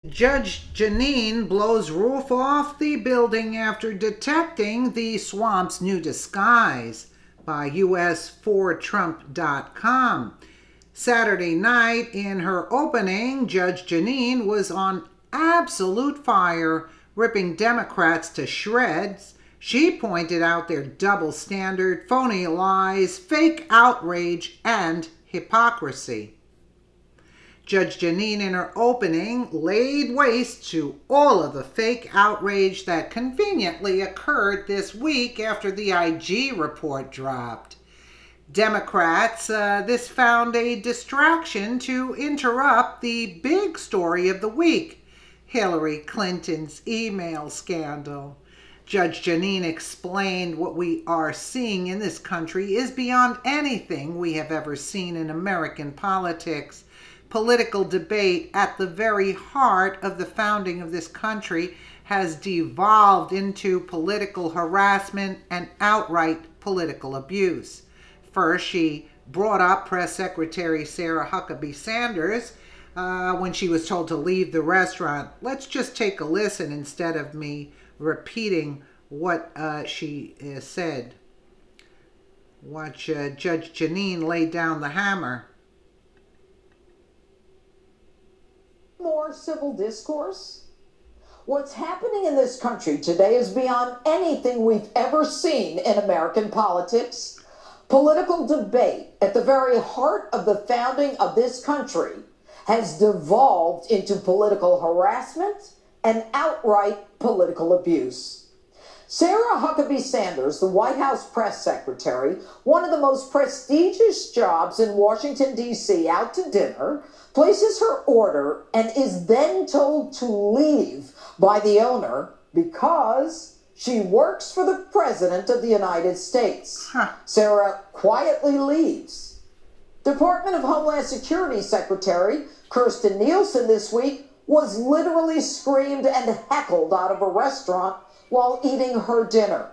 Judge Jeanine blows roof off the building after detecting the swamp's new disguise by US4Trump.com. Saturday night, in her opening, Judge Jeanine was on absolute fire, ripping Democrats to shreds. She pointed out their double standard, phony lies, fake outrage, and hypocrisy. Judge Jeanine, in her opening, laid waste to all of the fake outrage that conveniently occurred this week after the IG report dropped. Democrats, this found a distraction to interrupt the big story of the week, Hillary Clinton's email scandal. Judge Jeanine explained what we are seeing in this country is beyond anything we have ever seen in American politics. Political debate at the very heart of the founding of this country has devolved into political harassment and outright political abuse. First, she brought up Press Secretary Sarah Huckabee Sanders when she was told to leave the restaurant. Let's just take a listen instead of me repeating what she said. Watch Judge Jeanine lay down the hammer. More civil discourse? What's happening in this country today is beyond anything we've ever seen in American politics. Political debate at the very heart of the founding of this country has devolved into political harassment and outright political abuse. Sarah Huckabee Sanders, the White House press secretary, one of the most prestigious jobs in Washington, D.C., out to dinner, places her order and is then told to leave by the owner because she works for the President of the United States. Sarah quietly leaves. Department of Homeland Security Secretary Kirstjen Nielsen this week was literally screamed and heckled out of a restaurant while eating her dinner.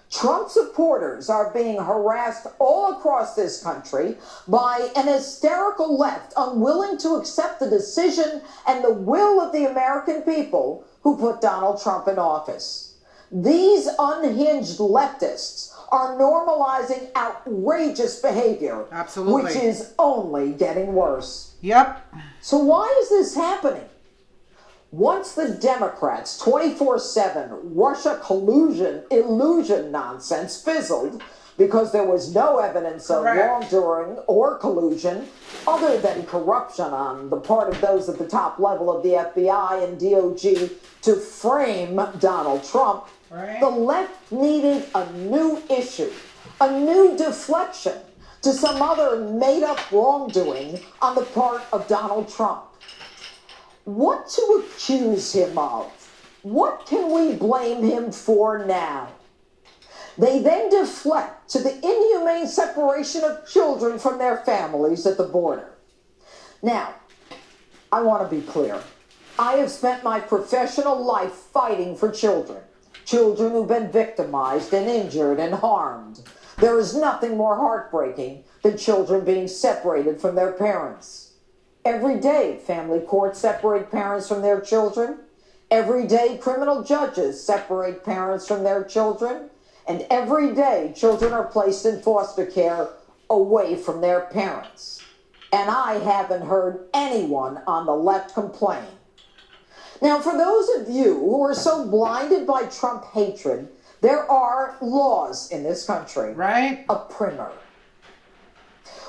Trump supporters are being harassed all across this country by an hysterical left unwilling to accept the decision and the will of the American people who put Donald Trump in office. These unhinged leftists are normalizing outrageous behavior, Absolutely. Which is only getting worse. Yep. So why is this happening? Once the Democrats' 24/7 Russia collusion illusion nonsense fizzled because there was no evidence of wrongdoing or collusion other than corruption on the part of those at the top level of the FBI and DOJ to frame Donald Trump, the left needed a new issue, a new deflection to some other made-up wrongdoing on the part of Donald Trump. What to accuse him of? What can we blame him for now? They then deflect to the inhumane separation of children from their families at the border. Now, I want to be clear. I have spent my professional life fighting for children who've been victimized and injured and harmed. There is nothing more heartbreaking than children being separated from their parents. Every day, family courts separate parents from their children. Every day, criminal judges separate parents from their children. And every day, children are placed in foster care away from their parents. And I haven't heard anyone on the left complain. Now, for those of you who are so blinded by Trump hatred, there are laws in this country. Right. A primer.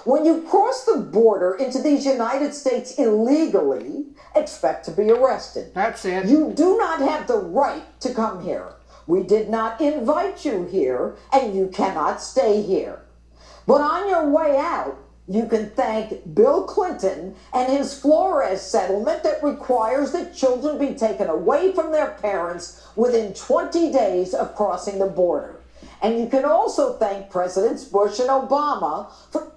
When you cross the border into these United States illegally, expect to be arrested. That's it. You do not have the right to come here. We did not invite you here, and you cannot stay here. But on your way out, you can thank Bill Clinton and his Flores settlement that requires that children be taken away from their parents within 20 days of crossing the border. And you can also thank Presidents Bush and Obama for...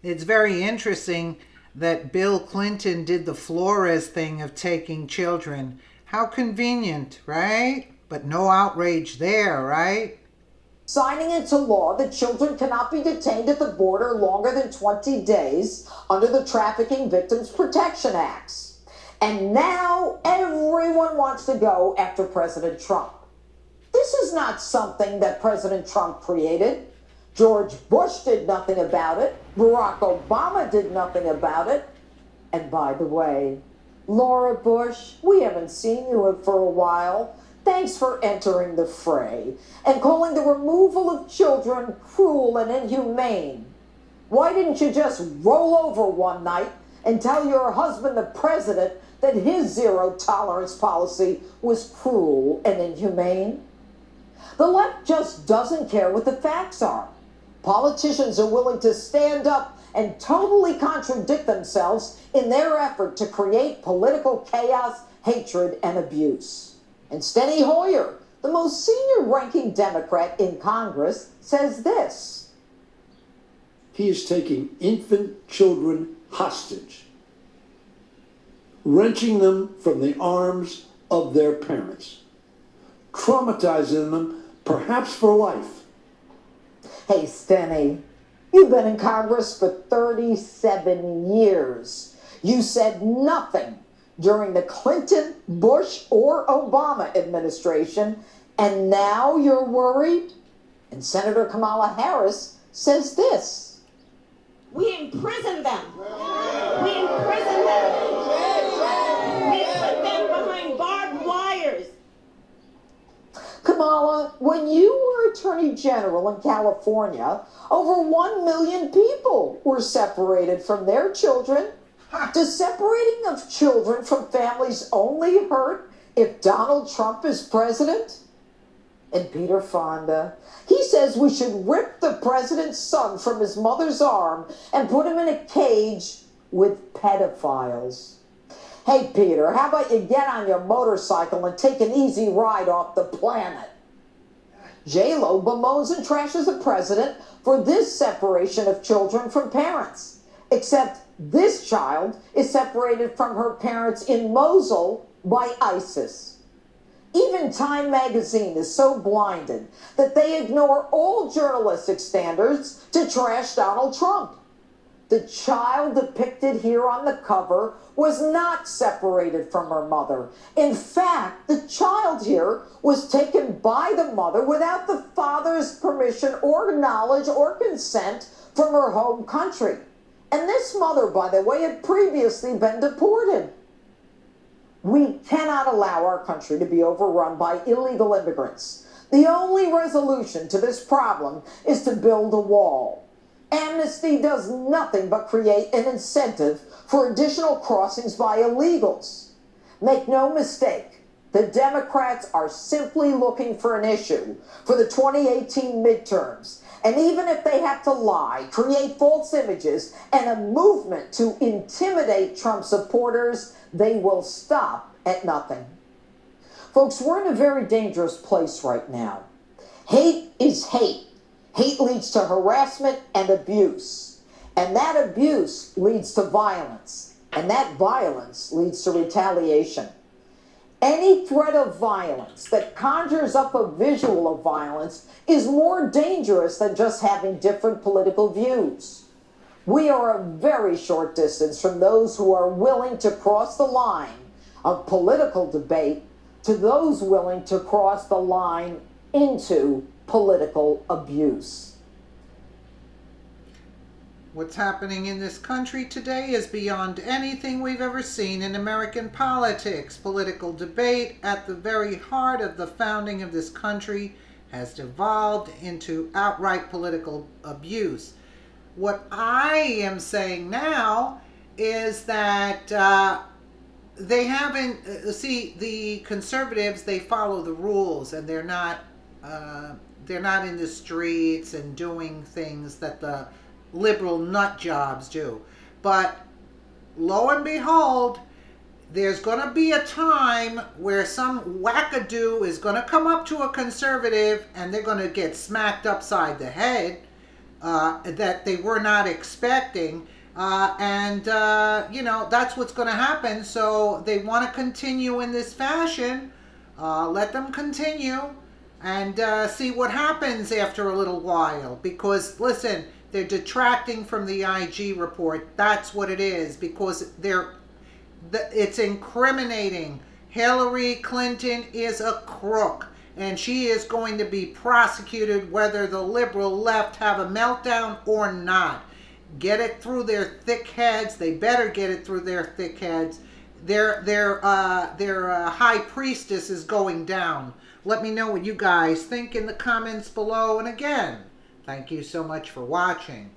It's very interesting that Bill Clinton did the Flores thing of taking children. How convenient, right? But no outrage there, right? Signing into law that children cannot be detained at the border longer than 20 days under the Trafficking Victims Protection Acts. And now everyone wants to go after President Trump. This is not something that President Trump created. George Bush did nothing about it. Barack Obama did nothing about it. And by the way, Laura Bush, we haven't seen you for a while. Thanks for entering the fray and calling the removal of children cruel and inhumane. Why didn't you just roll over one night and tell your husband, the president, that his zero-tolerance policy was cruel and inhumane? The left just doesn't care what the facts are. Politicians are willing to stand up and totally contradict themselves in their effort to create political chaos, hatred, and abuse. And Steny Hoyer, the most senior-ranking Democrat in Congress, says this. He is taking infant children hostage, wrenching them from the arms of their parents, traumatizing them perhaps for life. Hey, Steny, you've been in Congress for 37 years. You said nothing during the Clinton, Bush, or Obama administration, and now you're worried? And Senator Kamala Harris says this. We imprison them. We imprison them. We put them behind barbed wires. Kamala, when you were Attorney General in California, over 1 million people were separated from their children. Does separating of children from families only hurt if Donald Trump is president? And Peter Fonda, he says we should rip the president's son from his mother's arm and put him in a cage with pedophiles. Hey, Peter, how about you get on your motorcycle and take an easy ride off the planet? J-Lo bemoans and trashes the president for this separation of children from parents. Except this child is separated from her parents in Mosul by ISIS. Even Time magazine is so blinded that they ignore all journalistic standards to trash Donald Trump. The child depicted here on the cover was not separated from her mother. In fact, the child here was taken by the mother without the father's permission or knowledge or consent from her home country. And this mother, by the way, had previously been deported. We cannot allow our country to be overrun by illegal immigrants. The only resolution to this problem is to build a wall. Amnesty does nothing but create an incentive for additional crossings by illegals. Make no mistake, the Democrats are simply looking for an issue for the 2018 midterms. And even if they have to lie, create false images, and a movement to intimidate Trump supporters, they will stop at nothing. Folks, we're in a very dangerous place right now. Hate is hate. Hate leads to harassment and abuse. And that abuse leads to violence. And that violence leads to retaliation. Any threat of violence that conjures up a visual of violence is more dangerous than just having different political views. We are a very short distance from those who are willing to cross the line of political debate to those willing to cross the line into political abuse. What's happening in this country today is beyond anything we've ever seen in American politics. Political debate at the very heart of the founding of this country has devolved into outright political abuse. What I am saying now is that they haven't, the conservatives, they follow the rules, and they're not in the streets and doing things that the liberal nut jobs do. But lo and behold, there's going to be a time where some wackadoo is going to come up to a conservative and they're going to get smacked upside the head that they were not expecting. That's what's going to happen. So they want to continue in this fashion. Let them continue and see what happens after a little while. Because, listen, they're detracting from the IG report. That's what it is. Because it's incriminating Hillary Clinton is a crook, and she is going to be prosecuted whether the liberal left have a meltdown or not. Get it through their thick heads. They better get it through their thick heads. Their high priestess is going down. Let me know what you guys think in the comments below. And again, thank you so much for watching.